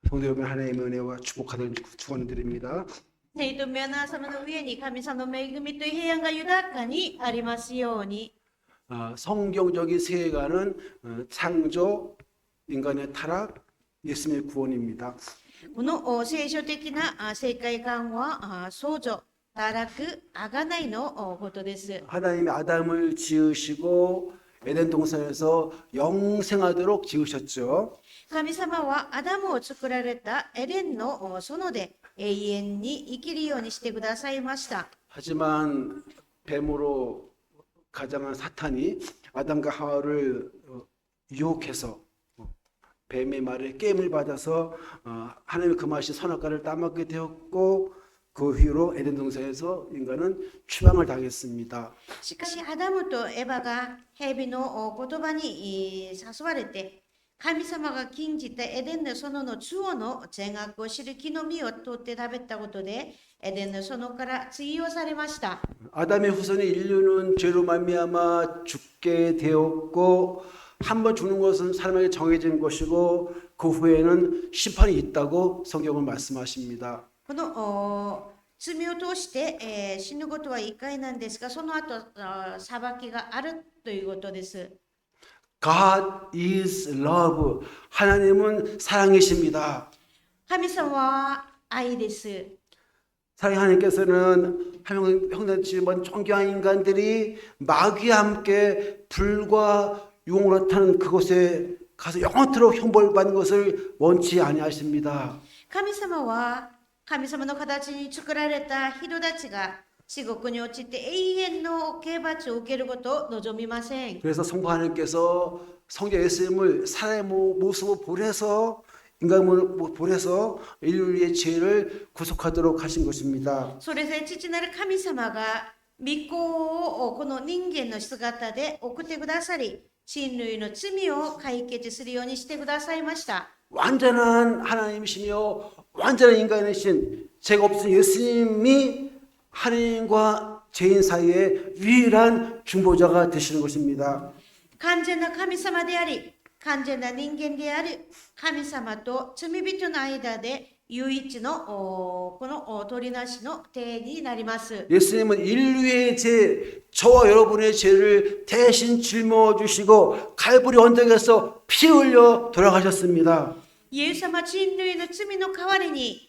성도 여러분, 하나님의 은혜와 축복하는 축원드립니다. 生徒皆様の上に神様の恵みと平安が豊かにありますように。 성경적인 세계관은 창조, 인간의 타락, 예수님의 구원입니다. この聖書的な世界観は創造、堕落、贖いのことです。 하나님이 아담을 지으시고 에덴 동산에서 영생하도록 지으셨죠. 神様はアダムを作られたエデンの園で永遠に生きるようにしてくださいました。 하지만 뱀으로 가장한 사탄이 아담과 하와를 유혹해서 뱀의 말에 게임을 받아서 하나님의 금하신 선악과를 따먹게 되었고 그 후로 에덴 동산에서 인간은 추방을 당했습니다. しかしアダムとエバが蛇の言葉に誘われて神様が禁じたエデンの園の中央の善悪を知る木の実を取って食べたことでエデンの園から追放されました。 아담의 후손의 인류는 죄로 말미암아 죽게 되었고 한 번 죽는 것은 사람에게 정해진 것이고 그 후에는 심판이 있다고 성경은 말씀하십니다. この罪を通して、死ぬことは1回なんですがその後裁きがあるということです。 God is love. 하나님은 사랑이십니다. 神様は愛です。 사랑의 하나님께서는 형제지만 존귀한 인간들이 마귀와 함께 불과 용으로 타는 그곳에 가서 영원토록 형벌받는 것을 원치 아니하십니다. 神様は神様の形に作られた人たちが地獄に落ちて永遠の刑罰を受けることを望みません。 그래서 성부 하나님께서 성자 예수님을 사람의 모습을 보내서 인간을 보내서 인류의 죄를 구속하도록 하신 것입니다. それで父なる神様が御子をこの人間の姿で送ってくださり人類の罪を解決するようにしてくださいました。 완전한 하나님이시며 완전한 인간이신 죄가 없으신 예수님이 하나님과 죄인 사이에 유일한 중보자가 되시는 것입니다. 完全な神様であり完全な人間である神様と罪人の間で唯一のこの取りなしの手になります。 예수님은 인류의 죄, 저와 여러분의 죄를 대신 짊어 주시고 갈보리 언덕에서 피 흘려 돌아가셨습니다. イエス様は人類の罪の代わりに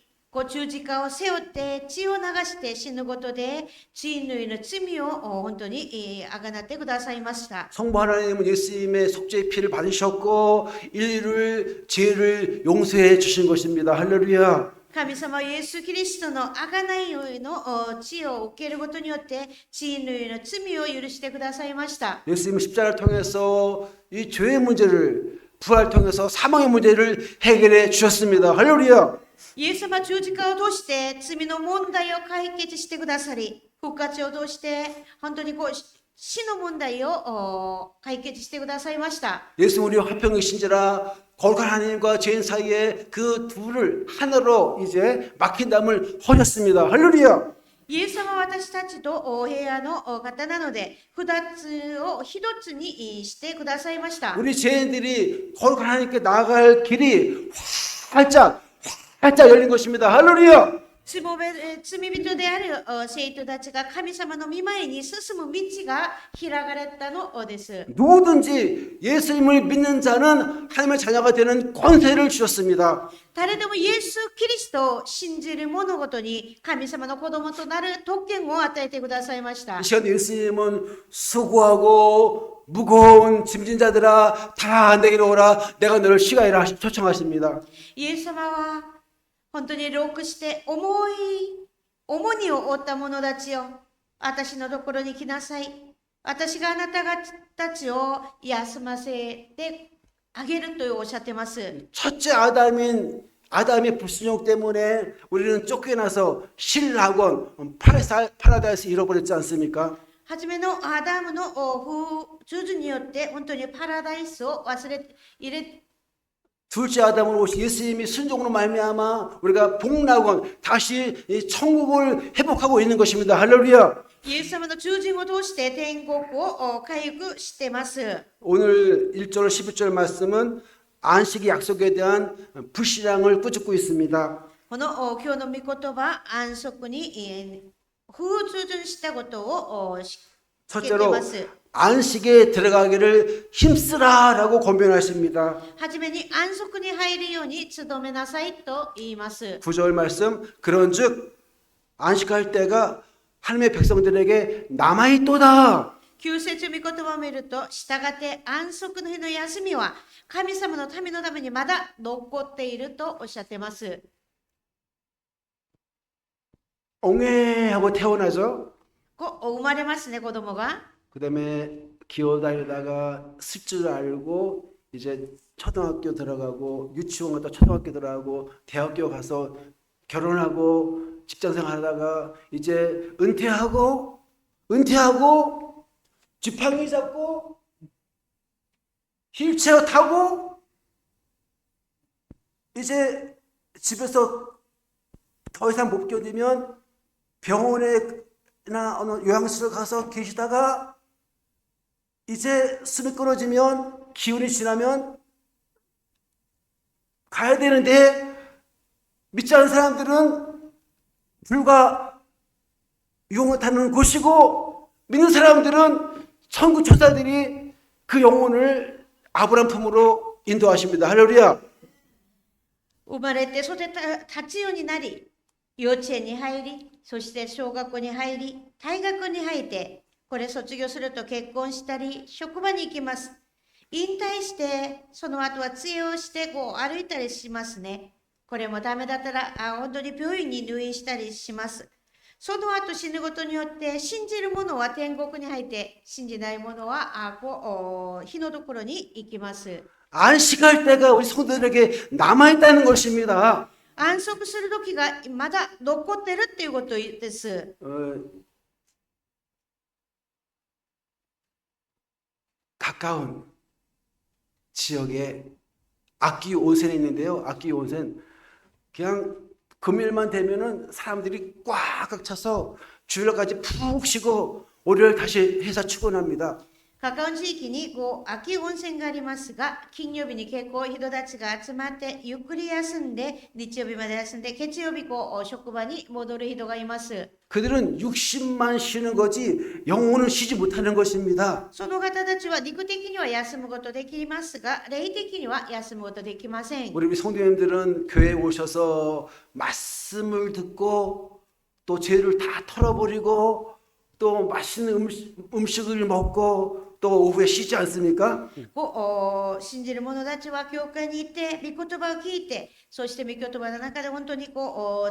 十字架を背負って血を流して死ぬことで人類の罪を本当にあがなってくださいました。 성부 하나님은 예수님의 속죄의 피를 받으셨고 인류를 죄를 용서해 주신 것입니다. 할렐루야. 神様はイエス・キリストのあがないの血を受けることによって人類の罪を許してくださいました。 예수님은 십자가를 통해서 이 죄의 문제를 부활을 통해서 사망의 문제를 해결해 주셨습니다. 할렐루야. イエス様は十字架を通して罪の問題を解決してくださり、復活を通して本当に死の問題を解決してくださいました。 예수는 우리 화평의 신자라 거룩한 하나님과 죄인 사이에 그 둘을 하나로 이제 막힌 담을 허셨습니다. 할렐루야. イエス様は私たちと平和の方なので、二つを一つにしてくださいました。 우리 죄인들이 거룩한 하나님께 나아갈 길이 활짝 열린 것입니다. 할렐루야. 罪人である生徒たちが神様の御前に進む道が開かれたのです。 누구든지 예수님을 믿는 자는 하나님의 자녀가 되는 권세를 주셨습니다. 誰でもイエス・キリストを信じる者ごとに神様の子供となる特権を与えてくださいました。 이 시간 예수님은 수고하고 무거운 짐진 자들아 다 내게로 오라 내가 너를 쉬가이라 초청하십니다. イエス様は本当に老苦して重荷を負った者たちよ、私のところに来なさい。私があなたたちを休ませてあげるとおっしゃってます。 첫째 아담의 불순종 때문에 우리는 쫓겨나서 신학원 파라다이스 잃어버렸지 않습니까? 初めのアダムの不従によって本当にパラダイスを入れ 둘째 아담으로 오신 예수님이 순종으로 말미암아 우리가 복락원 다시 이 천국을 회복하고 있는 것입니다. 할렐루야. イエス様の従順を通して天国を回復してます。 오늘 1절 11절 말씀은 안식의 약속에 대한 불신앙을 꾸짖고 있습니다. この今日の御言葉、安息に不従順したことをつけて 첫째로 ます。 안식에 들어가기를 힘쓰라라고 권면하십니다. はじめに安息に入るように努めなさいと言います。 9절 말씀 그런즉 안식할 때가 하나님의 백성들에게 남아있도다. 旧節御言葉を見ると、従って安息の日の休みは神様の民のためにまだ残っているとおっしゃってます。 옹해하고 태어나죠. 生まれますね、子供が。 그 다음에 기어다니다가 쓸 줄 알고 이제 초등학교 들어가고 유치원 갔다 초등학교 들어가고 대학교 가서 결혼하고 직장생활 하다가 이제 은퇴하고 지팡이 잡고 휠체어 타고 이제 집에서 더 이상 못 견디면 병원에나 어느 요양실을 가서 계시다가 이제 숨이 끊어지면 기운이 지나면 가야 되는데 믿지 않는 사람들은 불과 유흥을 타는 곳이고 믿는 사람들은 천국 천사들이 그 영혼을 아브라함 품으로 인도하십니다. 할렐루야. 生まれて育て立つようになり、幼稚園に入り、そして小学校に入り、大学に入って、これ卒業すると結婚したり、職場に行きます。引退して、その後は杖をして歩いたりしますね。これもダメだったら、本当に病院に入院したりします。その後死ぬことによって、信じる者は天国に入って、信じない者は火のところに行きます。 안식할 때가 우리 성도들에게 남아있다는 것입니다. 安息する時がまだ残ってるっていうことです。 가까운 지역에 악기 온천이 있는데요. 악기 온천 그냥 금요일만 되면은 사람들이 꽉 차서 주일까지 푹 쉬고 월요일 다시 회사 출근합니다. カカオ地域に秋温泉がありますが、金曜日に結構人たちが集まってゆっくり休んで、日曜日まで休んで、月曜日職場に戻る人がいます。 그들은 육신만 쉬는 거지 영혼은 쉬지 못하는 것입니다. その方たちは肉的には休むことできますが、霊的には休むことできません。 우리 성도님들은 교회에 오셔서 말씀을 듣고 또 죄를 다 털어버리고 또 맛있는 음식을 먹고 또 오후에 쉬지 않습니까? 信じる者たちは教会に行って、御言葉を聞いて、そして御言葉の中で本当に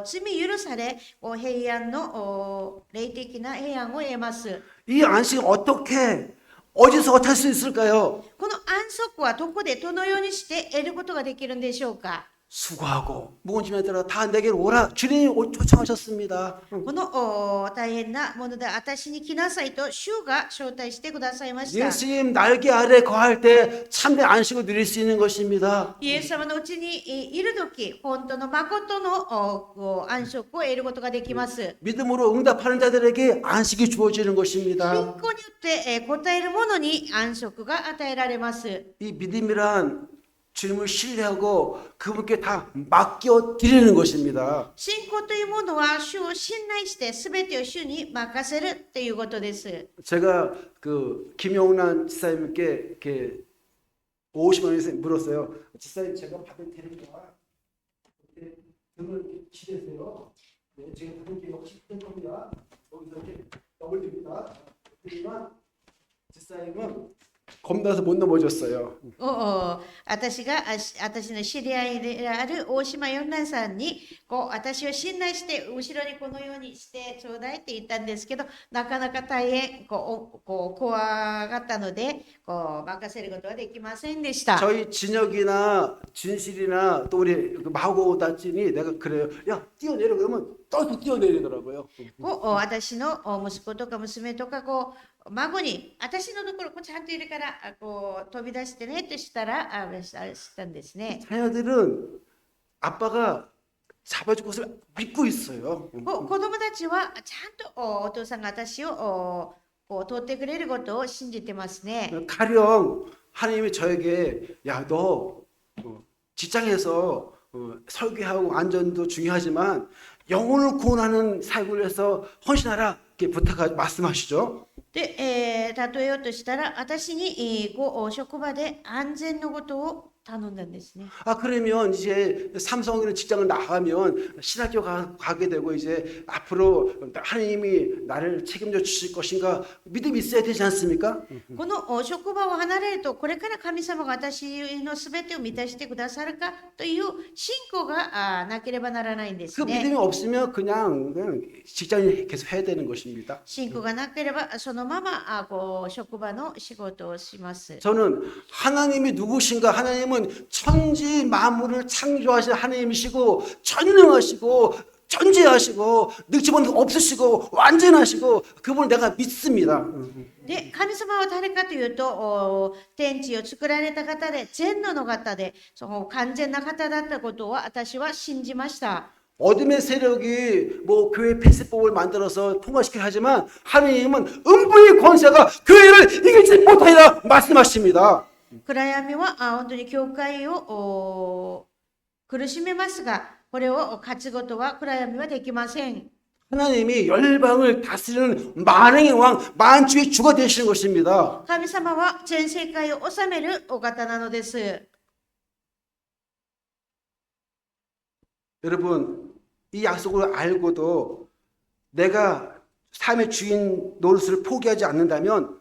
罪許され、平安の霊的な平安を得ます。 이 안식을 어디서 어떻게 할 수 있을까요? この安息はどこでどのようにして得ることができるんでしょうか。 수고하고 무거운 짐에 들어 다 내게로 오라. 주님이 초청하셨습니다. この大変なもので私に来なさいと主が招待してくださいました。 예수님 날개 아래 거할 때 참된 안식을 누릴 수 있는 것입니다. イエス様のうちにいるとき、本当の誠の安息を得ることができます。 믿음으로 응답하는 자들에게 안식이 주어지는 信 것입니다. 仰によって答える者に安息が与えられます。 이 믿음이란 주님을 신뢰하고 그분께 다 맡겨 드리는 것입니다. 信仰というものは主を信頼して全てを主に任せるということです。 제가 그 김용란 지사님께 이렇게 50만 원에서 물었어요. 지사님 제가 받을 테니까 이렇게 등을 이렇게 치대세요. 네, 제가 받은 게 역시 될 겁니다. 여기서 이렇게 떡을 듭니다. 그러지만 지사님은 겁나서 못 넘어졌어요. 私の知り合いである大島四男さんに私を信頼して後ろにこのようにしてちょうだいって言ったんですけど、なかなか大変怖がったので任せることはできませんでした。 저희 진혁이나 진실이나 또 우리 마고 다친이 내가 그래요. 야 뛰어내려 그러면 또 뛰어내리더라고요. 私の息子とか娘とか孫に私のところちゃんといるから飛び出してねってしたらしたんですね。 자녀들은 아빠가 잡아줄 것을 믿고 있어요. 子供たちはちゃんとお父さんが私を取ってくれることを信じてますね。 가령 하나님이 저에게 야 너 직장에서 설계하고 안전도 중요하지만 영혼을 구원하는 사역을 위해서 헌신하라 이렇게 말씀하시죠. で、例えようとしたら、私に、職場で安全のことを頼んだんですね。 그러면 이제 삼성이라는 직장을 나가면 신학교 가게 되고 이제 앞으로 하나님이 나를 책임져 주실 것인가 믿음이 있어야 되지 않습니까? この職場を離れると、これから神様が私のすべてを満たしてくださるかという信仰がなければならないんで 그 すね。 믿음이 없으면 그냥 직장을 계속 해야 되는 것입니다. 信仰がなければ、そのまま職場の仕事をします。 저는 하나님이 누구신가? 하나님은 천지 만물을 창조하신 하나님이시고 전능하시고 전지하시고 능치는 없으시고 완전하시고 그분을 내가 믿습니다. で、神様は誰かというと、天地を作られた方で、全能の方で、その完全な方だったことを私は信じました。 어둠의 세력이 뭐 교회 패스법을 만들어서 통과시키려 하지만 하나님은 음부의 권세가 교회를 이기지 못하리라 말씀하십니다. 暗闇は本当に教会を苦しめますが、これを勝つことは暗闇はできません。 하나님이 열방을 다스리는 만왕의 왕 만주의 주가 되시는 것입니다. 神様は全世界を治めるお方なのです。 여러분 이 약속을 알고도 내가 삶의 주인 노릇을 포기하지 않는다면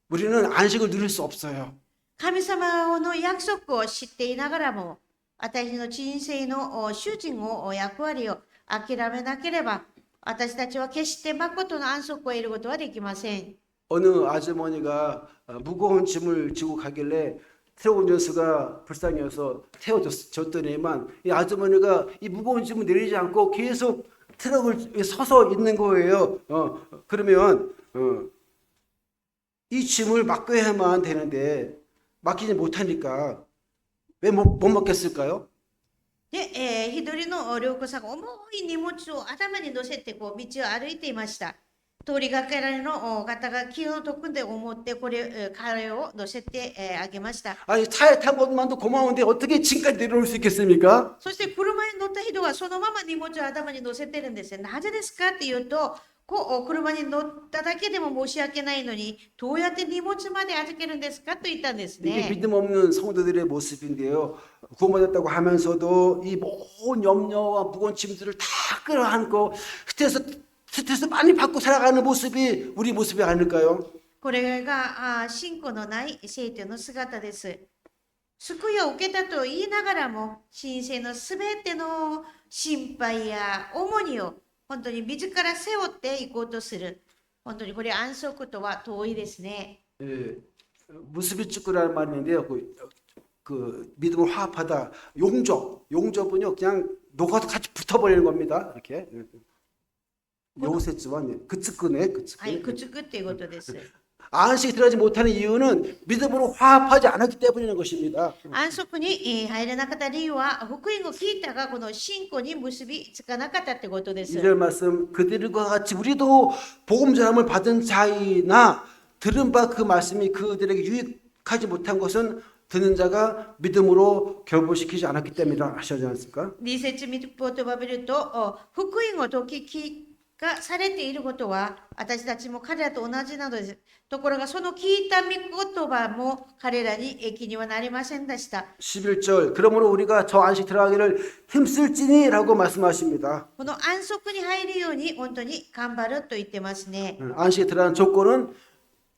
우리는 안식을 누릴 수 없어요. 神様の約束を知っていながらも、私の人生の主人を役割を諦めなければ、私たちは決して誠の安息を得ることはできません。 어느 아주머니가 무거운 짐을 지고 가길래 트럭 운전수가 불쌍해서 태워줬더니만 이 아주머니가 이 무거운 짐을 내리지 않고 계속 트럭을 서서 있는 거예요. 그러면 이 짐을 맡겨야만 되는데 맡기지 못하니까 왜 못 맡겼을까요? で、一人の良子さんが重い荷物を頭に乗せて道を歩いていました。通りがかりの方が気を解くんで思って彼を乗せて、あげました。 아니 차에 탄 것만도 고마운데 어떻게 짐까지 내려올 수 있겠습니까? そして車に乗った人はそのまま荷物を頭に乗せてるんですよ。なぜですかっていうと、車に乗っただけでも申し訳ないのに、どうやって荷物まで預けるんですかと言ったんです 이게 ね。 믿음 없는 성도들의 모습인데요. 구원받았다고 하면서도 이 모든 염려와 무거운 짐들을 다 끌어안고 스트레스 많이 받고 살아가는 모습이 우리 모습이 아닐까요? これが信仰のない生徒の姿です。救いを受けたと言いながらも、神聖のすべての心配や重荷を本当に自ら背負っていこうとする。本当にこれ安息とは遠いですね。 예, 무습이 쭈꾸라는 말이 있는데요. 그 믿음을 화합하다. 용접은요 그냥 녹아서 같이 붙어버리는 겁니다. 이렇게 요새지와 그츠끄네 はい、くっつくっていうことです。 안식에 들어가지 못하는 이유는 믿음으로 화합하지 않았기 때문인 것입니다. 安息に入れなかった理由は、福音を聞いたがこの信仰に結びつかなかったってことです。 2절 말씀 그들과 같이 우리도 복음 전함을 받은 자이나 들은 바 그 말씀이 그들에게 유익하지 못한 것은 듣는 자가 믿음으로 결부시키지 않았기 때문이라 하시지 않습니까? 2節見言葉を見ると、福音を聞きがされていることは、私たちも彼らと同じなのです。ところが、その聞いた御言葉も彼らに益にはなりませんでした。 11절 그러므로 우리가 저 안식 들어가기를 힘쓸지니라고 말씀하십니다. この安息に入るように本当に頑張ると言ってますね。 안식에 들어가는 조건은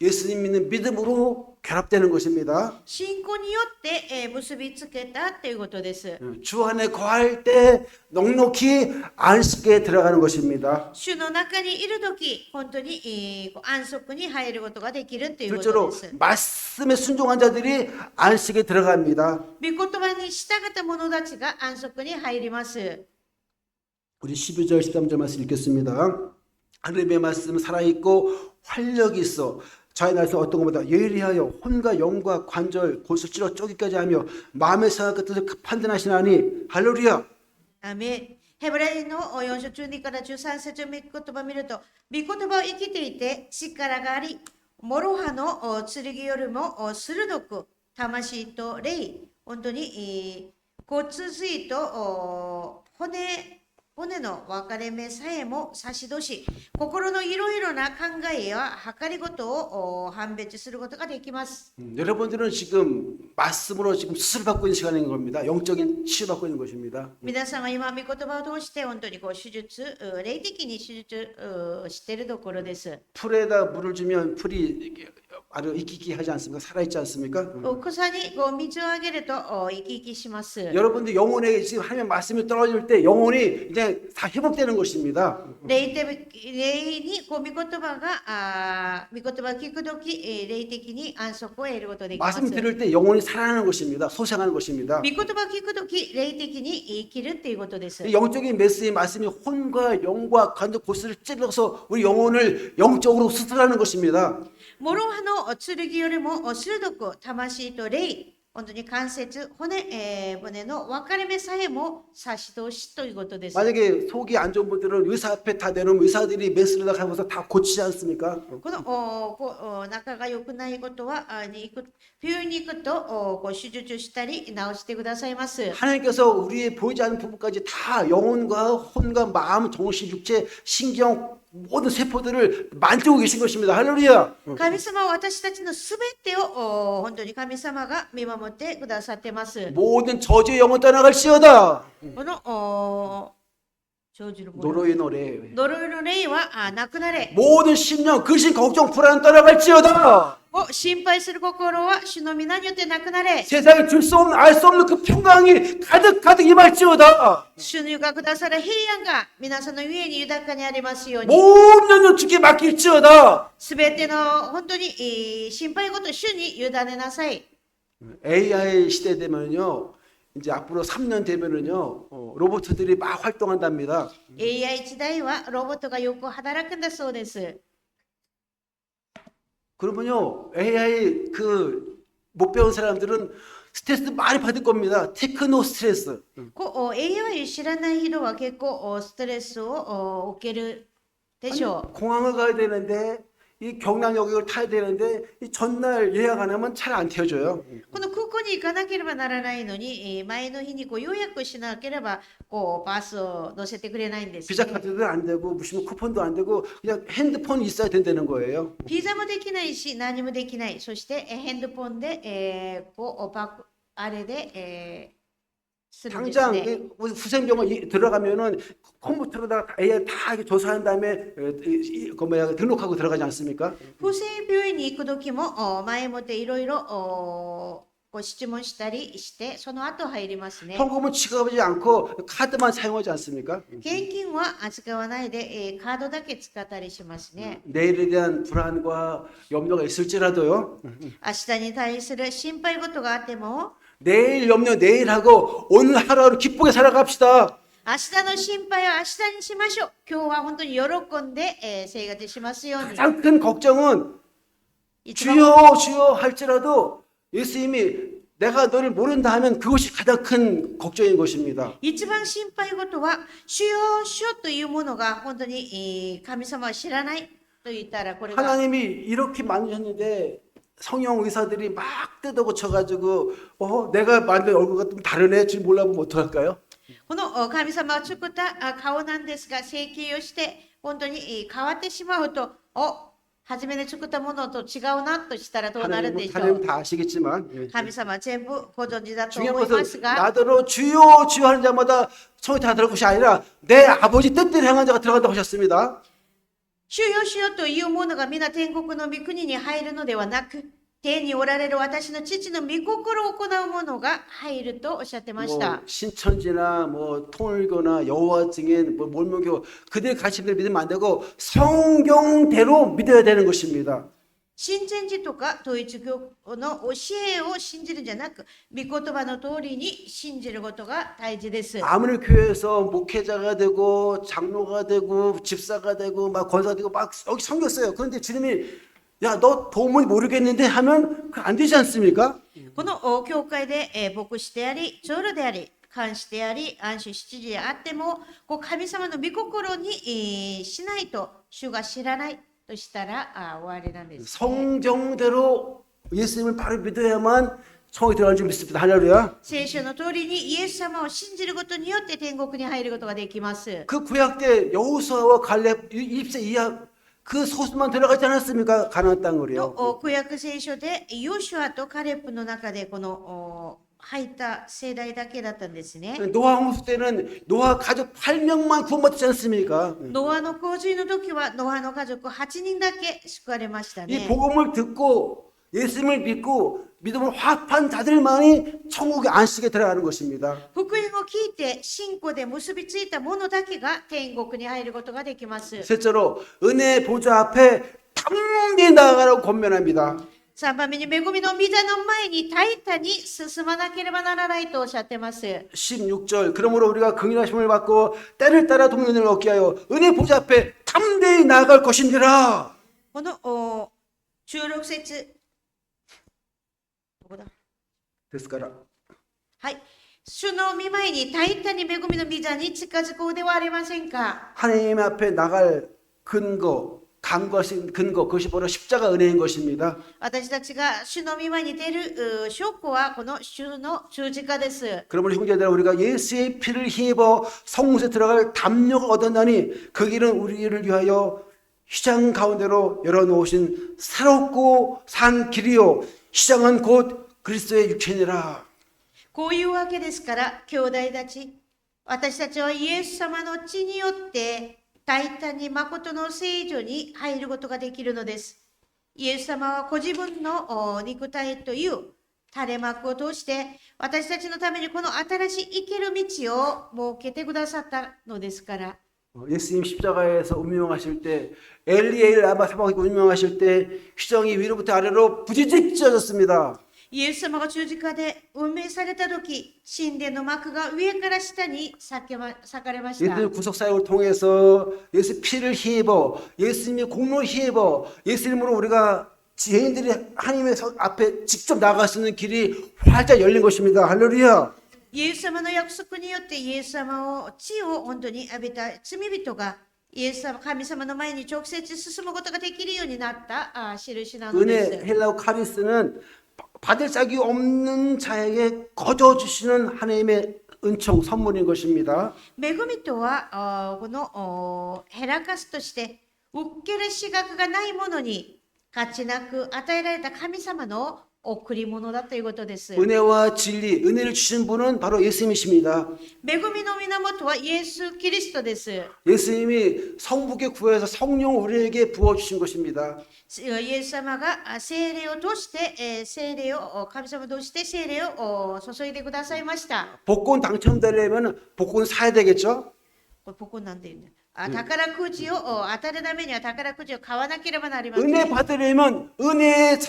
예수님 믿는 믿음으로 결합되는 것입니다. 信仰によって結びつけたということです。 주 안에 거할 때 넉넉히 안식에 들어가는 것입니다. 主の中にいるとき、本当に安息に入ることができるということ 둘째로 です。 말씀에 순종한 자들이 안식에 들어갑니다. 御言葉に従った者たちが安息に入ります。 우리 12절 13절 말씀 읽겠습니다. 하나님의 말씀은 살아있고 활력이 있어 자의 날서 어떤 것보다 예리하여 혼과 영과 관절 골수 찔러 쪼기까지 하며 마음의 생각과 뜻을 판단하시나니 할렐루야. アメン。ヘブライの4章12から13節の御言葉を見ると、御言葉を生きていて力があり、諸刃の剣よりも鋭く、魂と霊、本当に、交通髄と骨の分かれ目さえも差し出し、心のいろいろな考えや計りごとを判別することができます。 여러분들은 지금 말씀으로 지금 수술 받고 있는 시간인 겁니다. 영적인 치유 받고 있는 것입니다. 皆さんは今、御言葉を通して本当に手術、霊的に手術しているところです。 풀에다 물을 주면 풀이 아주 이끼끼 하지 않습니까? 살아있지 않습니까? 草に水をあげると生き生きします。 여러분들 영혼에 지금 하나님 말씀이 떨어질 때 영혼이 이제 다 회복되는 것입니다. 霊に御言葉が御言葉を聞くとき、霊的に安息を得ることができます。 말씀 들을 때 영혼이 살아나는 것입니다. 소생하는 것입니다. 御言葉を聞くとき、霊的に生きるということです。 영적인 메시지 말씀이 혼과 영과 간도 고스를 찔러서 우리 영혼을 영적으로 수술하는 것입니다. 諸刃の剣よりも鋭く魂と霊、本当に関節、骨の分かれ目さえも差し通しということです。 만약에 속이 안 좋은 분들은 의사 앞에 다 내놓으면 의사들이 메스를 하고서 다 고치지 않습니까? この仲が良くないことは病院に行くと手術したり治してくださいます。 하나님께서 우리의 보이지 않는 부분까지 다 영혼과 혼과 마음, 정신, 육체, 신경 모든 세포들을 만지고 계신 것입니다. 할렐루야. 神様は私たちのすべてを本当に神様が見守ってくださってます。 모든 저주의 영혼 떠나갈지어다. この生じるもの 노로의 노래. 呪いの霊はなくなれ。 모든 심령, 근심, 걱정, 불안 떠나갈지어다. 心配する心は主の皆によってなくなれ。 세상에 줄 수 없는 알 수 없는 그 평강이 가득 임할지어다. 主にがくださる平安が皆さんの上に豊かにありますように。 모든 영 주께 맡길지어다. すべての本当に心配事主に委ねなさい。 AI 시대 되면요. 이제 앞으로 3년 되면은요. 로봇들이 막 활동한답니다. AI 時代はロボットがよく働くんだそうです。 그러면요. AI 못 배운 사람들은 스트레스 많이 받을 겁니다. 테크노 스트레스. AI 知らない人は結構ストレスを受けるでしょう。 공항을 가야 되는데 이 경량여객을 타야 되는데 이 전날 예약 안 하면 차를 안 태워줘요. この空港に行かなければならないのに、前の日に予約しなければバスを乗せてくれないんです、 비자 카드도 안 되고 무슨 쿠폰도 안 되고 그냥 핸드폰이 있어야 된다는 거예요. ビザもできないし何もできない。そしてヘンドポンで、あれで、するんです 당장 ね。 후생병원 들어가면은 컴퓨터로다가 AI 다 이렇게 조사한 다음에 등록하고 들어가지 않습니까? 不正病院に行く時も前もっていろいろ質問したりしてその後入りますね。 현금은 지급하지 않고 카드만 사용하지 않습니까? 現金は扱わないで、カードだけ使ったりしますね。 내일에 대한 불안과 염려가 있을지라도요. 明日に対する心配事があっても 내일 염려 내일 하고 오늘 하루하루 기쁘게 살아갑시다. 明日の心配は明日にしましょう。今日は本当に喜んで、生活しますように。 가장 큰 걱정은 一番 주여 할지라도 예수님이 내가 너를 모른다 하면 그것이 가장 큰 걱정인 것입니다. 一番心配事は主よ主よというものが本当に、神様は知らないと言ったらこれが 하나님이 이렇게 만드셨는데 성형 의사들이 막 뜯어 고쳐가지고 내가 만든 얼굴과 좀 다르네 지금 몰라보면 어떡할까요? この神様は作った顔なんですが、整形をして本当に変わってしまうと、初めに作ったものと違うなとしたらどうなるんでしょ 하나님 う。 다 아시겠지만 예. 神様は全部ご存知だと 중요한 思います 것은 が、 나더러 주여 하는 자마다 손이 다 들어갈 것이 아니라 내 아버지 뜻대로 향한 자가 들어간다고 하셨습니다. 主よ主よというものが皆天国の御国に入るのではなく、天におられる私の父の御心を行うものが入るとおっしゃってまし 뭐 た。 신천지나 뭐 통일교나 여호와 증인 뭐 몰몬교 그들의 가르침을 믿으면 안 되고 성경대로 믿어야 되는 것입니다. 新天寺とか統一教の教えを信じるんじゃなく、御言葉の通りに信じることが大事です。 아무리 교회에서 목회자가 되고 장로가 되고 집사가 되고 막 권사가 되고 막 여기 성경 써요. 그런데 주님이 야, 너 도무지 모르겠는데 하면 안 되지 않습니까? この教会で、牧師であり、長老であり、監視であり、安守七時であっても、神様の御心に、しないと、主が知らないとしたら終わりなんです、ね。 성경대로 예수님을 바로 믿어야만 성에 들어가는 줄 믿습니다. 할렐루야. 聖書の通りにイエス様を信じることによって天国に入ることができます。 그 구약 때 여호수아와 갈렙 1세 이하 그 소수만 들어가지 않았습니까? 가나안 땅을요. と旧約聖書でヨシュアとカレプの中でこの入った世代だけだったんですね。 노아 홍수 때는 노아 가족 8명만 구원받지 않습니까? ノアの洪水の時はノアの家族8人だけ救われましたね。 이 복음을 듣고 예수님을 믿고 믿음을 화합한 자들만이 천국에 안식에 들어가는 것입니다. 福音を聞いて信仰で結びついた者だけが天国に入ることができます。 셋째로 은혜 보좌 앞에 담대히 나아가라고 권면합니다. 3番目に恵みの御座の前に大胆に進まなければならないとおっしゃってます。 16절 그러므로 우리가 긍휼하심을 받고 때를 따라 돕는 은혜를 얻게 하여 은혜 보좌 앞에 담대히 나아갈 것인지라. この16節どこだ。ですからはい。主の御前に大胆に恵みの御座に近づこうではありませんか。 하나님 앞에 나갈 근거 간것인 근거 그것이 바로 십자가 은혜인 것입니다. 私たちが主の御前に出る証拠はこの主の十字架です。 그러므로 형제들아 우리가 예수의 피를 힘입어 성문에 들어갈 담력을 얻었나니 그 길은 우리를 위하여 시장 가운데로 열어놓으신 새롭고 산 길이요 시장은 곧 그리스도의 육체니라. こういうわけですから、兄弟たち、私たちはイエス様の血によって大胆に誠の聖女に入ることができるのです。イエス様はご自分の肉体という垂れ幕を通して私たちのためにこの新しい生きる道を設けてくださったのですから。 예수님 십자가에서 운명하실 때 엘리엘 라마 사막에 운명하실 때 휘정이 위로부터 아래로 부지직 찢어졌습니다. イエス様が十字架で運命されたとき、神殿の幕が上から下に裂かれました。 예수님 구속 사역을 통해서 예수 피를 힘입어 예수님의 공로를 힘입어 예수님으로 우리가 지혜인들이 하나님의 앞에 직접 나갈 수 있는 길이 활짝 열린 것입니다. 할렐루야. イエス様の約束によってイエス様を血を本当に浴びた罪人がイエス様神様の前に直接進むことができるようになった印なので 은혜 す。 헬라어 카리스는 받을 짝이 없는 자에게 거저 주시는 하나님의 은총 선물인 것입니다. 恵みとはこのヘラカスとして受ける資格がないものに価値なく与えられた神様の贈り物だということです。 은혜와 진리, 은혜를 주신 분은 바로 예수님이십니다. 恵みの源はイエス・キリストです。 예수님이 성부께 구해서 성령 우리에게 부어주신 것입니다. イエス様が聖霊を通して聖霊を神様を通して聖霊を注いでくださいました。 복권 당첨되려면 복권 사야 되겠죠? これここなんて言うんだ。宝くじを当たるためには宝くじを買わなければなりません。 은혜 받으려면 은혜의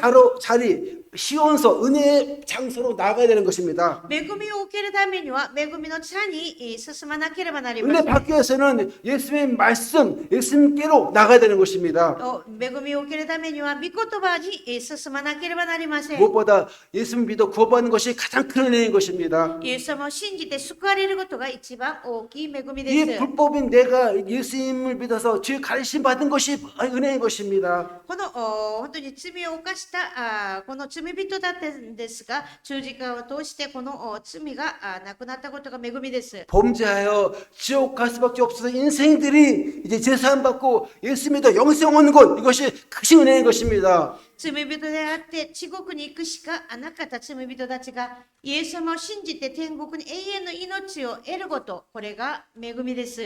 자리, 시원서, 은혜의 장소로 나가야 되는 것입니다. 恵みを受けるためには恵みの茶に進まなければなりま 은혜 せん。 받기 위해서는 예수님의 말씀, 예수님께로 나가야 되는 것입니다. 恵みを受けるためには御言葉に進まなければなりません。 무엇보다 예수님 믿어 구원받는 것이 가장 큰 은혜인 것입니다. イエス様を信じて救われることが一番大きい恵み 이 です。 불법인 내가 예수님을 믿어서 죄 가르침 받은 것이 은혜인 것입니다. この本当に罪を犯したこの罪人だったんですが、十字架を通してこの罪がなくなったことが恵みです。 범죄하여 지옥 갈 수밖에 없어서 인생들이 이제 재산 받고 예수 믿어 영생 얻는 것 이것이 크신 은혜인 것입니다. 罪人であって地獄に行くしかなかった罪人たちがイエス様を信じて天国に永遠の命を得ること、これが恵みです。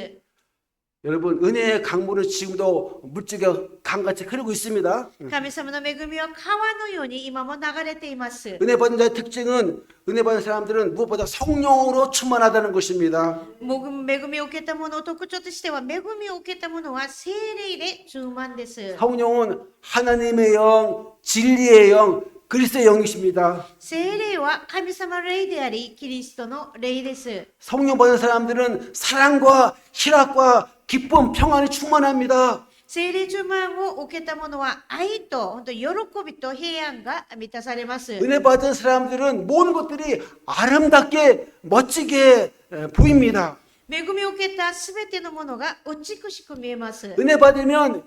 여러분 은혜의 강물은 지금도 물줄기가 강같이 흐르고 있습니다. 神様の恵みは川のように今も流れています。 은혜 받는 자의 특징은 은혜 받는 사람들은 무엇보다 성령으로 충만하다는 것입니다. 恵みを受けた者の特徴としては、恵みを受けた者は聖霊で充満です。 성령은 하나님의 영, 진리의 영, 그리스도의 영이십니다. 聖霊は神様の霊であり、キリストの霊です。 성령 받는 사람들은 사랑과 희락과 기쁨, 평안이 충만합니다. 聖霊充満を受けた者は愛と本当に喜びと平安が満たされます。 은혜 받은 사람들은 모든 것들이 아름답게 멋지게 보입니다. 恵みを受けたすべてのものが美しく見えます。 은혜 받으면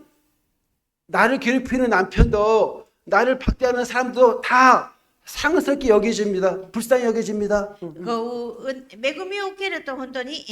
나를 괴롭히는 남편도 나를 박대하는 사람도 다 상스럽게 여겨집니다. 불쌍히 여겨집니다. 恵みを受けると本当に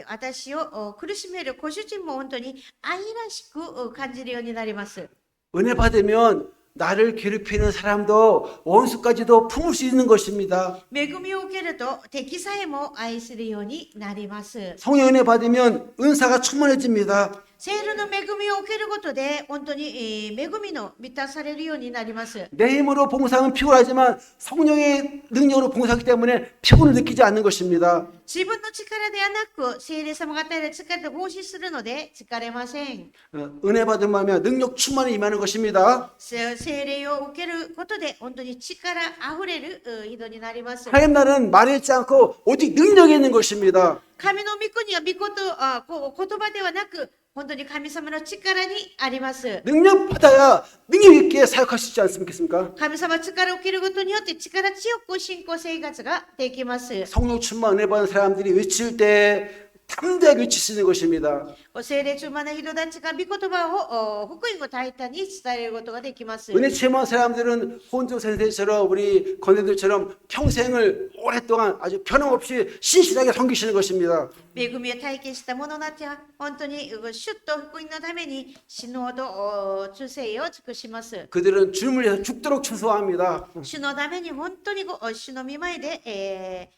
私を苦しめるご主人も本当に愛らしく感じるようになります。 은혜 받으면 나를 괴롭히는 사람도 원수까지도 품을 수 있는 것입니다. 恵みを受けると敵さえも愛するようになります。 성령 은혜 받으면 은사가 충만해집니다. 聖霊の恵みを受けることで本当に恵みの満たされるようになります。 내 힘으로 봉사하면 피곤하지만 성령의 능력으로 봉사하기 때문에 피곤을 느끼지 않는 것입니다. 自分の力ではなく聖霊様が与える力で奉仕するので疲れません。 은혜 받음을 하면 능력 충만이 임하는 것입니다. 聖霊を受けることで本当に力あふれる人になります。 하나님 나라는 말에 있지 않고 오직 능력에 있는 것입니다. 神の御国は言葉ではなく本当に神様の力にあります。 능력 받아야 능력 있게 사역할 수 있지 않습니까? 神様力を受けることによって力強く信仰生活ができます。 성령 충만 은혜 받은 사람들이 외칠 때 담대하게 외칠 수 있는 것입니다. 聖霊充満な人たちが御言葉を福音を大胆に伝えることができます。 은혜 체험한 사람들은 혼조 선생처럼 우리 건대들처럼 평생을 오랫동안 아주 변함없이 신실하게 섬기시는 것입니다. 恵みを体験した者たちは本当に主と福音のために死ぬほど忠誠を尽くします。 그들은 주님을 위해서 죽도록 충성합니다. 主のために本当に主の御前で、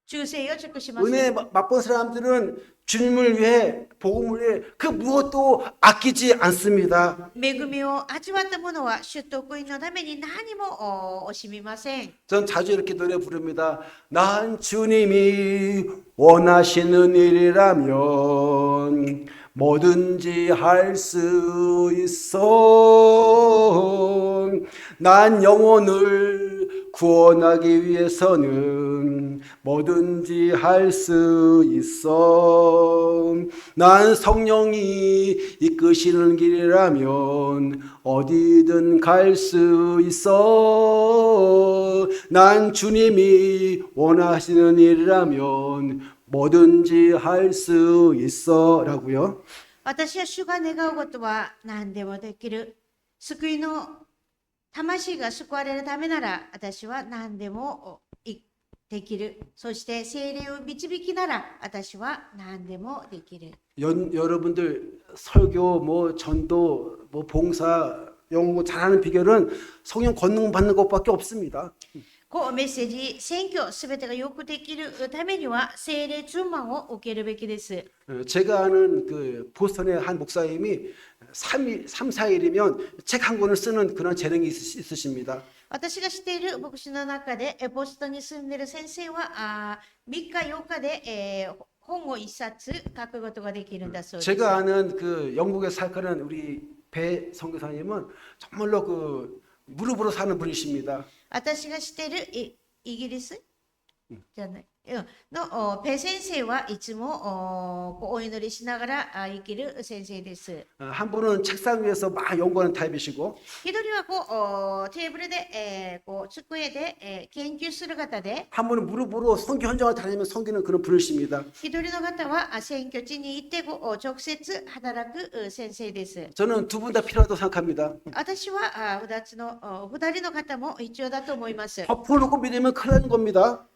忠誠を尽くします。 은혜 맛본 사람들은 주님을 위해 복음을 위해 그 무엇도 아끼지 않습니다. 恵みを味わった者は主と福音のために何も惜しみません。 전 자주 이렇게 노래 부릅니다. 난 주님이 원하시는 일이라면 뭐든지 할 수 있어. 난 영혼을 구원하기 위해서는 뭐든지 할 수 있어. 난 성령이 이끄시는 길이라면 어디든 갈 수 있어. 난 주님이 원하시는 일이라면 뭐든지 할 수 있어. 라고요. 私は主が願うことは何でもできる。救いの魂が救われるためなら私は何でもできる。そして聖霊を導きなら私は何でもできる。 여러분들 설교 뭐 전도 뭐 봉사 영어 잘하는 비결은 성령 권능 받는 것밖에 없습니다. メッセージ、選挙すべてがよくできるためには聖霊充満を受けるべきです。 제가 아는 그 보스턴의 한 목사님이 3, 4일이면 책 한 권을 쓰는 그런 재능이 있으십니다. 私が知っている牧師の中でボストンに住んでいる先生は3日4日で、本を1冊書くことができるんだそうです。 제가 아는 그 영국에 살가는 우리 배 선교사님은 정말로 그 무릎으로 사는 분이십니다. 私が知っているイギリスじゃないのペ先生はいつもお祈りしながら生きる先生です。 한 분은 책상 위에서 막 연구하는 타입이시고 一人はテーブルで、机で、研究する方で 한 분은 무릎으로 선교 현장을 다니며 섬기는 그런 분이십니다. 一人の方は選挙地に行って直接働く先生です。 저는 두 분 다 필요하다고 생각합니다. 私は2人の方も必要だと思います。 덮어놓고 믿으면 큰일 나는 겁니다.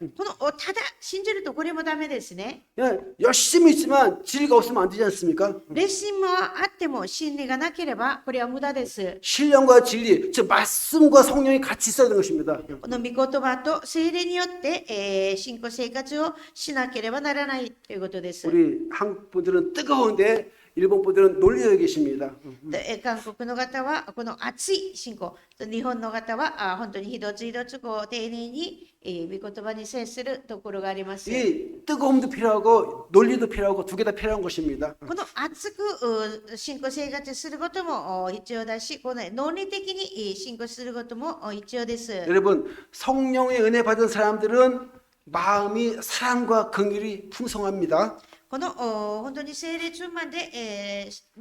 ただ信じるとこれもダメですね。 그냥 열심히 있지만 진리가 없으면 안 되지 않습니까? 熱心はあっても真理がなければこれは無駄です。 신령과 진리, 즉 말씀과 성령이 같이 있어야 되는 것입니다. この御言葉と聖霊によって、信仰生活をしなければならないということです。 우리 한국 분들은 뜨거운데 일본 분들은 논리에 계십니다. で韓国の方はこの熱い信仰、日本の方は本当に一つ一つ丁寧に御言葉に接するところがあります。 이 뜨거움도 필요하고 논리도 필요하고 두 개 다 필요한 것입니다. この熱く信仰生活することも必要だし、この論理的に信仰することも必要です。 여러분 성령의 은혜 받은 사람들은 마음이 사랑과 긍휼이 풍성합니다. この本当に聖霊充満で、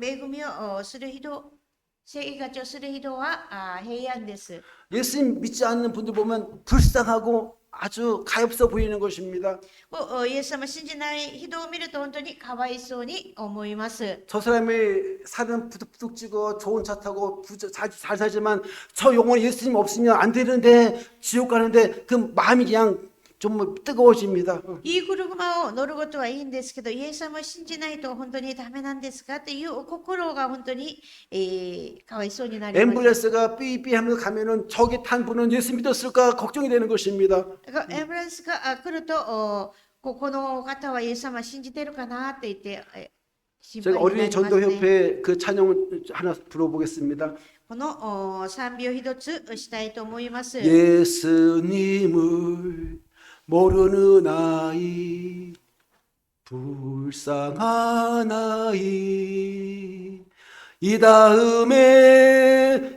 恵みをする人、生活をする人は平安です。 예수님 믿지 않는 분들 보면 불쌍하고 아주 가엾어 보이는 것입니다. イエス様を信じない人を見ると本当にかわいそうに思います。 저 사람이 살은 부득부득 찌고 좋은 차 타고 잘 살지만 저 영혼에 예수님 없으면 안 되는데 지옥 가는데 그 마음이 그냥 좀 뜨거워집니다. いい車を乗ることはいいんですけど、イエス様を信じないと本当にダメなんですかという心が本当に、かわいそうになります。 앰뷸런스가 삐삐 하면서 가면은 저기 탄 분은 예수 믿었을까 걱정이 되는 것입니다. だからエンブランスが来ると、この方はイエス様を信じてるかなって言って、心 제가 配にな 어린이 りますね。 전도협회 그 찬양 하나 불러보겠습니다. この賛美を一つしたいと思います。 예수님을 모르는 아이 불쌍한 아이 이 다음에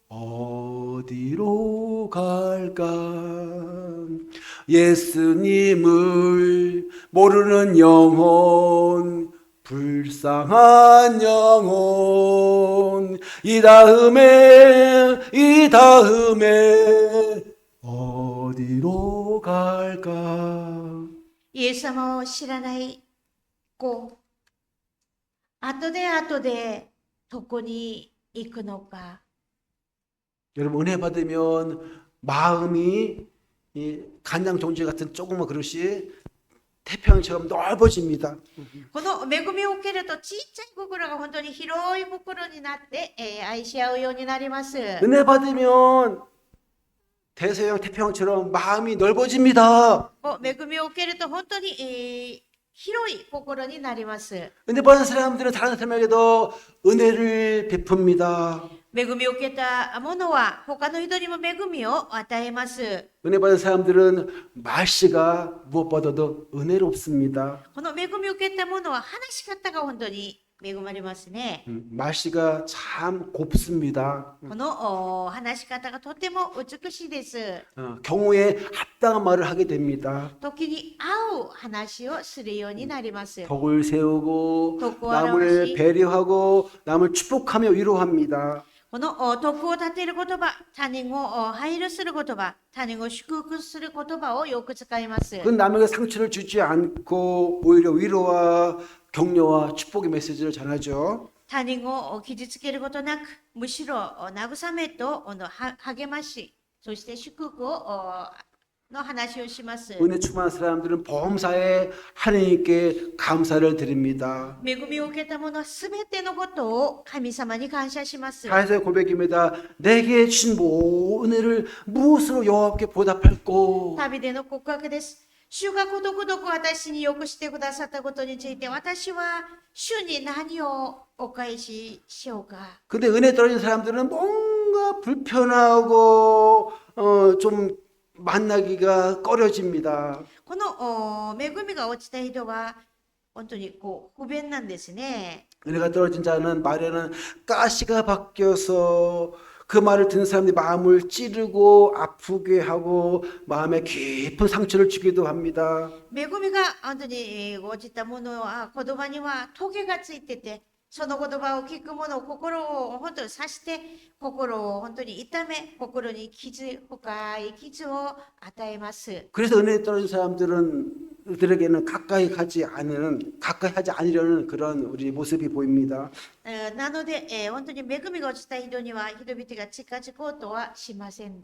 어디로 갈까 예수님을 모르는 영혼 불쌍한 영혼 이 다음에 어디로 갈까 イエス様を知らない子、後でどこに行くのか。 여러분 은혜 받으면 마음이 이 간장 종지 같은 조그만 그릇이 태평양처럼 넓어집니다. この恵みを受けるとちっちゃい心が本当に広い心になって、愛し合うようになります。 은혜 받으면 대서양 태평양처럼 마음이 넓어집니다. 恵みを受けると本当に、広い心になります。 은혜 받은 사람들은 다른 사람에게도 은혜를 베풉니다. 恵みを受けた者は他の人にも恵みを与えます。 은혜 받은 사람들은 말씨가 무엇보다도 은혜롭습니다. この恵みを受けた者は話し方が本当に恵まれますね。 말씨가 참 곱습니다. この話し方がとても美しいです。 경우에 합당한 말을 하게 됩니다. 時に合う話をするようになります。 덕을 세우고 덕을 남을 알아보시. 배려하고 남을 축복하며 위로합니다. この徳を立てる言葉、他人を配慮する言葉、他人を祝福する言葉をよく使います。 그 남에게 상처를 주지 않고 오히려 위로와 격려와 축복의 메시지를 전하죠. 他人を傷つけることなく、むしろ慰めと励まし、そして祝福をの話をします。 은혜 충만한 사람들은 범사에 하나님께 감사를 드립니다. 恵みを受けた者はすべてのことを神様に感謝します。 사회의 고백입니다. 내게 주신 모든 은혜를 무엇으로 여호와께 보답할꼬. 旅での告白です。主がことごとく私によくしてくださったことについて、私は主に何をお返ししようか。 근데 은혜 떨어진 사람들은 뭔가 불편하고 좀 만나기가 꺼려집니다. この恵みが落ちた人は本当に不便なんですね。 은혜가 떨어진 자는 말에는 가시가 바뀌어서 그 말을 듣는 사람들이 마음을 찌르고 아프게 하고 마음에 깊은 상처를 주기도 합니다. 恵みが本当に落ちたものは言葉にはトゲがついてて、その言葉を聞く者、心を本当に刺して、心を本当に痛め、心に深い傷を与えます。 그래서 은혜 떨어진 사람들에게는 가까이 하지 않으려는 그런 우리 모습이 보입니다. なので、本当に恵みが落ちた人には人々が近づこうとはしません。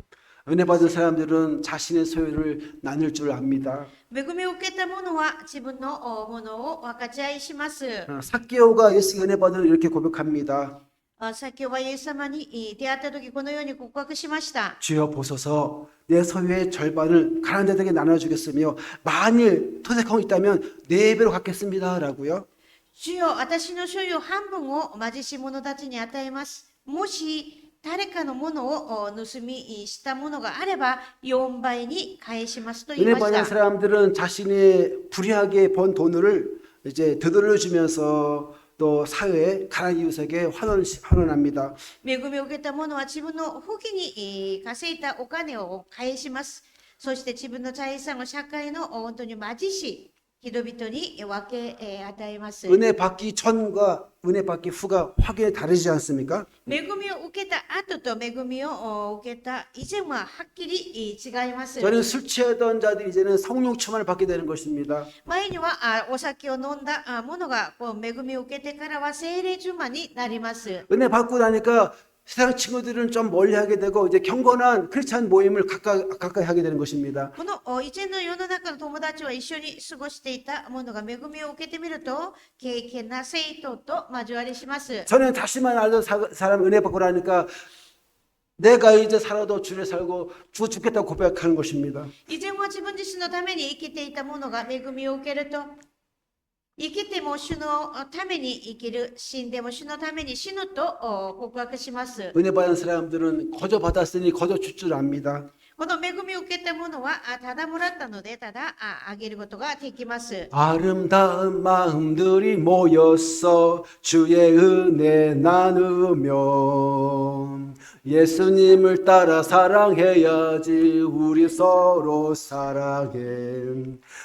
은혜 받은 사람들은 자신의 소유를 나눌 줄 압니다. 恵みを受けた者は自分のものを分かち合いします。 삭개오가 예수께 은혜 받은 이렇게 고백합니다. 先ほどイエス様に出会った時このように告白しました。 주여 보소서 내 소유의 절반을 가난한 자들에게 나눠주겠으며 만일 토색하고 있다면 4배로 갚겠습니다 라고요. 主よ、私の所有半分を貧しい者たちに与えます。もし誰かのものを盗みしたものがあれば4倍に返しますと言い 은혜 まし 받는 た。 사람들은 자신의 불의하게 번 돈을 이제 되돌려주면서 또 사회에 가난한 이웃에게 환원합니다. 恵みを受けた者は自分の不義に稼いだお金を返します。そして自分の財産を社会の本当に貧しい人々に分け与えます。 은혜 받기 전과 은혜 받기 후가 확연히 다르지 않습니까? 恵みを受けた後と恵みを受けた以前ははっきり違います。 저는 술 취하던 자들이 이제는 성령 충만을 받게 되는 것입니다. 前にはお酒を飲んだ者が恵みを受けてからは聖霊充満になります。 은혜 받고 나니까 세상 친구들은 좀 멀리하게 되고 이제 경건한 크리스찬 모임을 가까이 하게 되는 것입니다. この以前の世の中の友達は一緒に過ごしていた者が恵みを受けてみると、敬虔な生徒と交わりします。 저는 다시만 알던 사람 은혜 받고 나니까 내가 이제 살아도 주를 살고 죽겠다고 고백하는 것입니다. 以前は自分自身のために生きていた者が恵みを受けると、生きても主のために生きる、死んでも主のために死ぬと告白します。 은혜 받은 사람들은 거저 받았으니 거저 줄 줄 압니다. この恵みを受けた者はただもらったのでただあげることができます。 아름다운 마음들이 모였어 주의 은혜 나누며 예수님을 따라 사랑해야지 우리 서로 사랑해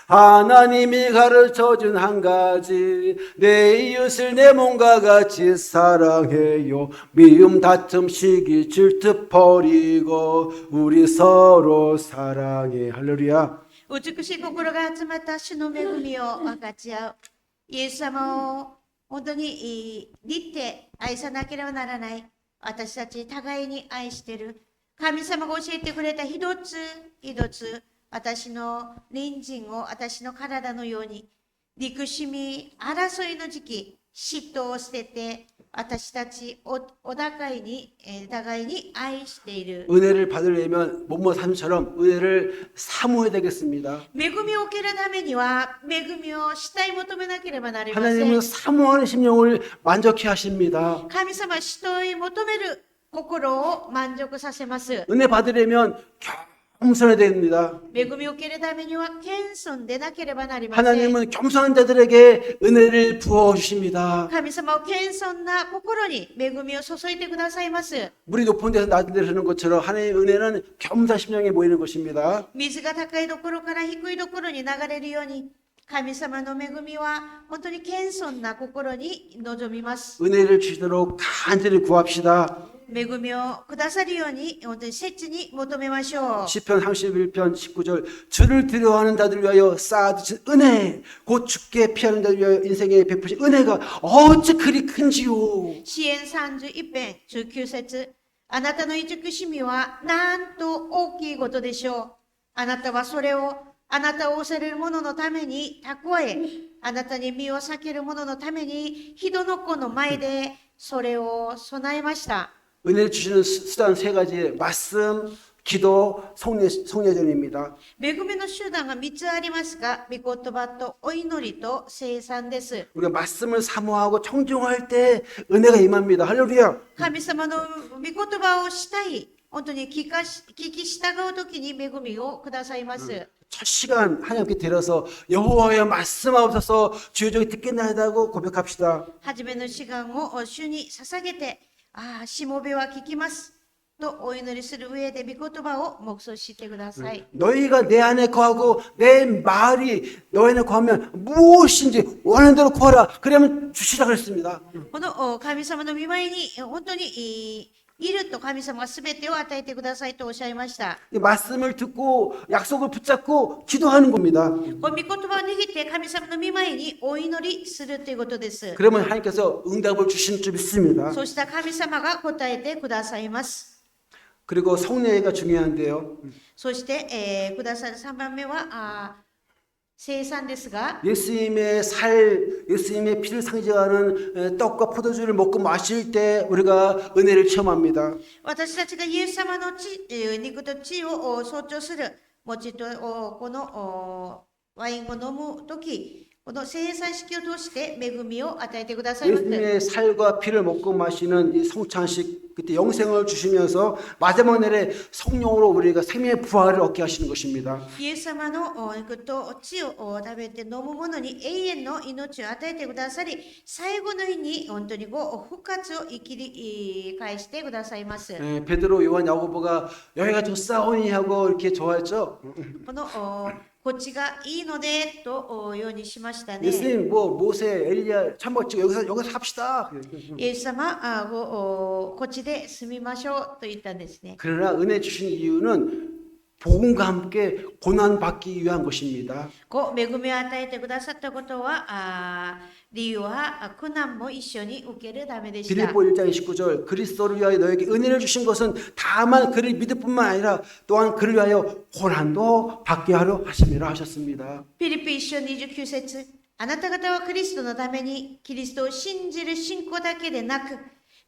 하나님이 가르쳐준 한 가지 내 이웃을 내 몸과 같이 사랑해요 미움 다툼 시기 질투 버리고 우리 서로 사랑해 할렐루야 美しい心が集まった主の恵みを分かち合う。イエス様を本当に立って愛さなければならない。私たち互いに愛している。神様が教えてくれた一つ一つ、私の隣人を私の体のように、憎しみ、争いの時期、嫉妬を捨てて、私たちお互いに愛している。 은혜를 받으려면 못모 삶처럼 은혜를 사모해야 되겠습니다. 恵みを受けるためには恵みを主体求めなければなりません。 하나님은 사모하는 심령을 만족해 하십니다. 神様は主体求める心を満足させます。 은혜 받으려면 겸손해야 됩니다. 恵みを受けるためには謙遜でなければなりません。 하나님은 겸손한 자들에게 은혜를 부어 주십니다. 神様は謙遜な心に恵みを注いでくださいます。 물이 높은 데서 낮은 데로 흐르는 것처럼 하나님의 은혜는 겸손한 심령에 모이는 것입니다. 水が高いところから低いところに流れるように、神様の恵みは本当に謙遜な心に臨みます。 은혜를 주시도록 간절히 구합시다. 恵みをくださるように本当に切に求めましょう。 시편 31편 19절 주를 두려워하는 자들 위하여 쌓아두신 은혜 곧 죽게 피하는 자들 위하여 인생에 베푸신 은혜가 어찌 그리 큰지요. 詩編31編19節、あなたの慈しみはなんと大きいことでしょう。あなたはそれをあなたを恐れる者のために蓄え、あなたに身を避ける者のために人の子の前でそれを備えました。 은혜를 주시는 수단 세 가지 말씀, 기도, 성례전입니다. 恵みの手段が3つありますが、御言葉とお祈りと聖餐です。 우리가 말씀을 사모하고 청종할 때 은혜가 임합니다. 할렐루야. 神様の御言葉をしたい、本当に聞き従うときに恵みをくださいます。 첫 시간 하나님께 드려서 여호와의 말씀하옵소서 주의 종이 듣겠나이다고 고백합시다. 初めの志願を主に捧げて、しもべは聞きますとお祈りする上で御言葉を黙想してください。 너희가 내 안에 거하고 내 말이 너희 안에 거하면 무엇인지 원하는 대로 구하라. 그러면 주시라 그랬습니다. この神様の御前に本当にいると神様が全てを与えてくださいとおっしゃいました。 이 말씀을 듣고 약속을 붙잡고 기도하는 겁니다. この御言葉を握って神様の御前にお祈りするということです。 그러면 하나님께서 응답을 주시는 줄 믿습니다. そうした神様が答えてくださいます。 그리고 성례가 중요한데요. そして、くださる3番目は聖餐ですが、 예수님의 예수님의 피를 상징하는 떡과 포도주를 먹고 마실 때 우리가 은혜를 체험합니다. 私たちがイエス様の肉と血を象徴する餅とこのワインを飲むとき、この聖餐式を通して恵みを与えてくださいます。 예수님의 살과 피를 먹고 마시는 이 성찬식 그때 영생을 주시면서 마지막 날에 성령으로 우리가 생명의 부활을 얻게 하시는 것입니다. イエス様の肉と血を食べて飲む者に永遠の命を与えてくださり、最後の日に本当に復活を生き返してくださいます。 베드로 요한 야고보가 여기가 좋사오니 하고 이렇게 좋아했죠. このこっちがいいのでとようにしましたね。 예수님 뭐 모세, 엘리야 참먹지 여기서 삽시다. イエス様こっちで住みましょうと言ったんですね。 그러나 은혜 주신 이유는 복음과 함께 고난 받기 위한 것입니다. 恵みを与えてくださったことは理由は苦難も一緒に受けるためでした。 빌립보 1장 29절 그리스도를 위하여 너에게 은혜를 주신 것은 다만 그를 믿을 뿐만 아니라 또한 그를 위하여 고난도 받게 하려 하심이라 하셨습니다. ピリピ一章29節、あなた方はクリストのためにキリストを信じる信仰だけでなく、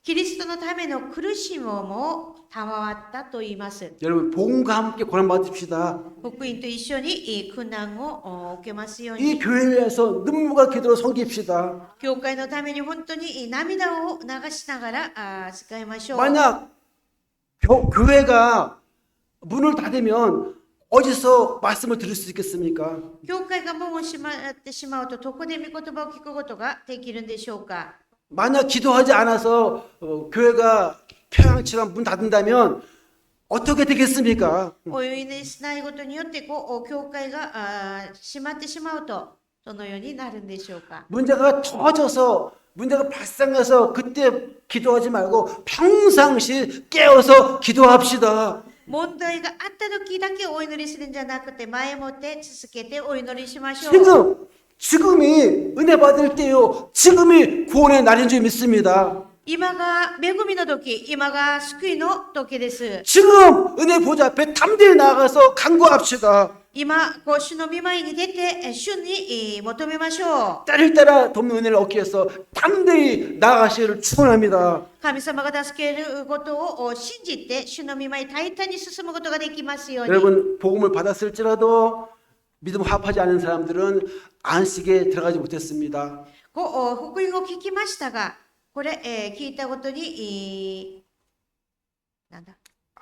キリストのための苦しみも賜ったと言います。 여러분 복음과 함께 고난 받읍시다. 福音と一緒に苦難を受けますよう 이 に。 교회를 위해서 눈물과 기도로 섬깁시다. 教会のために本当に涙を流しながら使いましょう。 만약 교회가 문을 닫으면 어디서 말씀을 들을 수 있겠습니까? 教会が門を閉まってしまうと、どこで御言葉を聞くことができるんでしょうか。 만약 기도하지 않아서 교회가 평양처럼 문 닫는다면 어떻게 되겠습니까? お祈りしないことによって教会が閉まってしまうと、どのようになるんでしょうか。 문제가 터져서 문제가 발생해서 그때 기도하지 말고 평상시 깨어서 기도합시다. 問題があった時だけお祈りするんじゃなくて、前もって続けてお祈りしましょう。 지금이 은혜 받을 때요. 지금이 구원의 날인 줄 믿습니다. 今が恵みの時、今が救いの時です。 지금 은혜 보좌 앞에 담대히 나가서 간구합시다. 今、主の御前に出て、主に求めましょう。 때를 따라 돕는 은혜를 얻기 위해서 담대히 나아가시기를 축원합니다. 神様が助けることを信じて、主の御前に大胆に進むことができますように。 여러분 복음을 받았을지라도 믿음 합하지 않은 사람들은 안식에 들어가지 못했습니다. 福音を聞きましたが、これ、聞いたことに、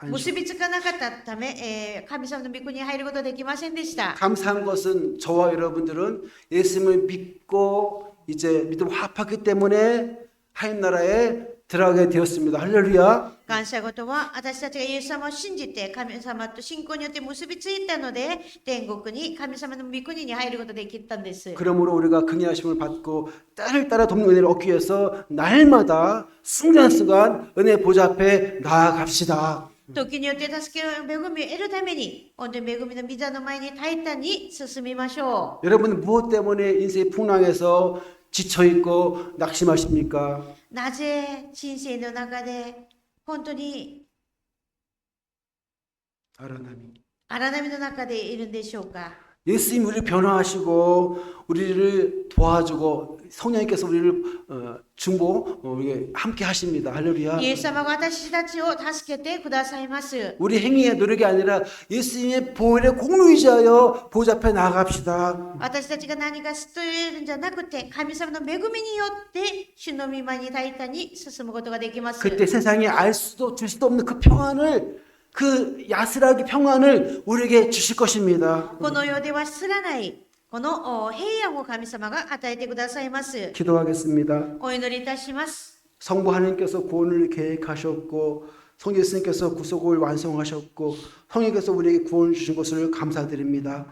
結びつかなかったため、神様の御国に入ることができませんでした。 감사한 것은 저와 여러분들은 예수님을 믿고 이제 믿음 합했기 때문에 하나님 나라에 들어가게 되었습니다. 할렐루야. 感謝事は私たちがイエス様を信じて神様と信仰によって結びついたので、天国に神様の御国に入ることができたんです。 그러므로 우리가 긍휼하심을 받고 때를 따라 돕는 은혜를 얻기 위해서 날마다 순간순간 은혜 보좌 앞에 나아갑시다. 時によって助けを恵みを得るために、本当に恵みの御座の前に大胆に進みましょう。 여러분 무엇 때문에 인생의 풍랑에서 지쳐있고 낙심하십니까? なぜ人生の中で本当に 荒波の中でいるんでしょうか。 예수님 우리를 변화하시고 우리를 도와주고 성령님께서 우리를 중보 우리에게 함께 하십니다. 할렐루야. イエス様が私たちを助けてくださいます。 우리 행위의 노력이 아니라 예수님의 보혈의 공로이자여 보좌 앞에 나아갑시다. 私たちが何かしているんじゃなくて、神様の恵みによって主の御前に大胆に進むことができます。 그때 세상에 알 수도 줄 수도 없는 그 평안을 그 야스라기 평안을 우리에게 주실 것입니다. この世では知らないこの平安を神様が与えてくださいます。 기도하겠습니다. お祈りいたします。 성부 하나님께서 구원을 계획하셨고 성령 예수님께서 구속을 완성하셨고 성령께서 우리에게 구원을 주신 것을 감사드립니다.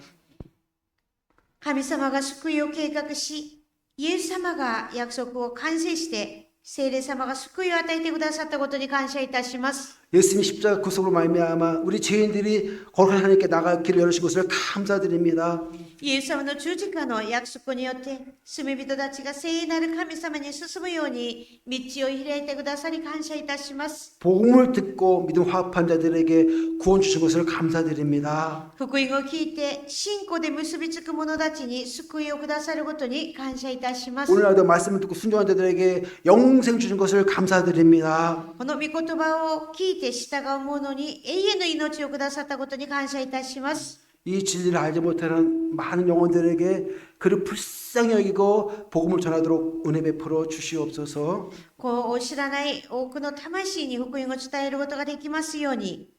神様が救いを計画し、イエス様が約束を完成して、聖霊様が救いを与えてくださったことに感謝いたします。 예수님이 십자가 구속으로 말미암아 우리 죄인들이 거룩한 하나님께 나갈 길을 열으신 것을 감사드립니다. イエス様の十字架の約束によって、罪人たちが聖なる神様に進むように道を開いてくださり感謝いたします。 복음을 듣고 믿음 화합한 자들에게 구원 주신 것을 감사드립니다. 福音を聞いて信仰で結びつく者たちに救いをくださることに感謝いたします。 오늘날도 말씀을 듣고 순종한 자들에게 영생 주신 것을 감사드립니다. この御言葉を聞いて従う者に永遠の命をくださったことに感謝いたします。 이 진리를 알지 못하는 많은 영혼들에게 그를 불쌍히 여기고 복음을 전하도록 은혜 베풀어 주시옵소서. こう知らない多くの魂に福音を伝えることができますように。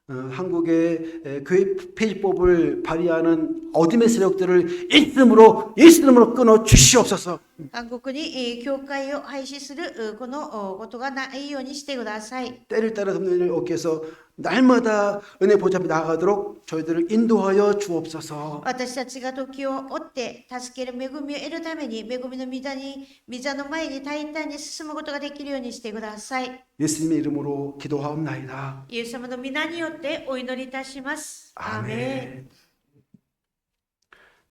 한국의 교회 폐지법을 발의하는 어둠의 세력들을 예수 이름으로 끊어 주시옵소서. 韓国に教会を廃止するこのことがないようにしてください。 때를 따라 덮는 일을 얻기 위해서 날마다 은혜 보좌 앞에 나아가도록 저희들을 인도하여 주옵소서. 私たちが時を追って助ける恵みを得るために、恵みの御座の前に大胆に進むことができるようにしてください。 예수님의 이름으로 기도하옵나이다. イエス様の皆によってお祈りいたします。アーメン。